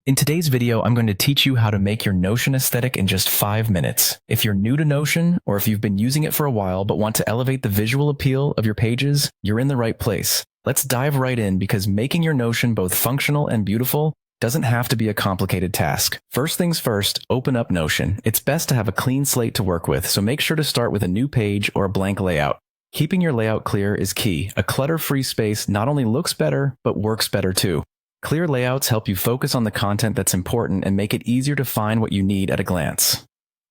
In today's video, I'm going to teach you how to make your Notion aesthetic in just 5 minutes. If you're new to Notion, or if you've been using it for a while but want to elevate the visual appeal of your pages, you're in the right place. Let's dive right in because making your Notion both functional and beautiful doesn't have to be a complicated task. First things first, open up Notion. It's best to have a clean slate to work with, so make sure to start with a new page or a blank layout. Keeping your layout clear is key. A clutter-free space not only looks better, but works better too. Clear layouts help you focus on the content that's important and make it easier to find what you need at a glance.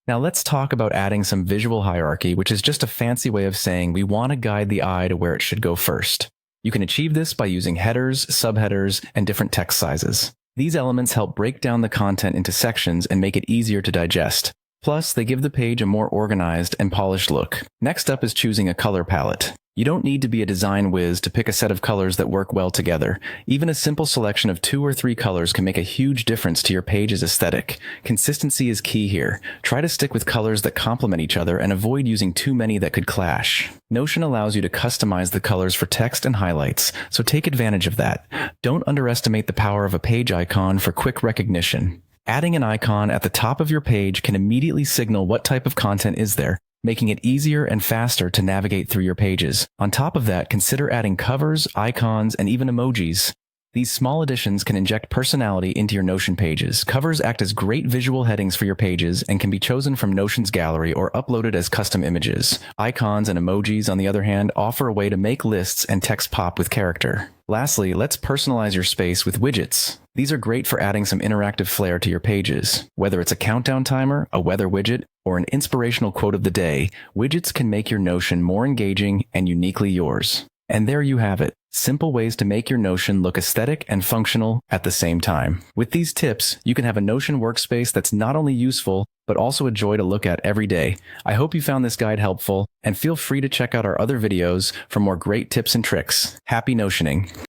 Now let's talk about adding some visual hierarchy, which is just a fancy way of saying we want to guide the eye to where it should go first. You can achieve this by using headers, subheaders, and different text sizes. These elements help break down the content into sections and make it easier to digest. Plus, they give the page a more organized and polished look. Next up is choosing a color palette. You don't need to be a design whiz to pick a set of colors that work well together. Even a simple selection of 2 or 3 colors can make a huge difference to your page's aesthetic. Consistency is key here. Try to stick with colors that complement each other and avoid using too many that could clash. Notion allows you to customize the colors for text and highlights, so take advantage of that. Don't underestimate the power of a page icon for quick recognition. Adding an icon at the top of your page can immediately signal what type of content is there, making it easier and faster to navigate through your pages. On top of that, consider adding covers, icons, and even emojis. These small additions can inject personality into your Notion pages. Covers act as great visual headings for your pages and can be chosen from Notion's gallery or uploaded as custom images. Icons and emojis, on the other hand, offer a way to make lists and text pop with character. Lastly, let's personalize your space with widgets. These are great for adding some interactive flair to your pages. Whether it's a countdown timer, a weather widget, or an inspirational quote of the day, widgets can make your Notion more engaging and uniquely yours. And there you have it. Simple ways to make your Notion look aesthetic and functional at the same time. With these tips, you can have a Notion workspace that's not only useful, but also a joy to look at every day. I hope you found this guide helpful, and feel free to check out our other videos for more great tips and tricks. Happy Notioning!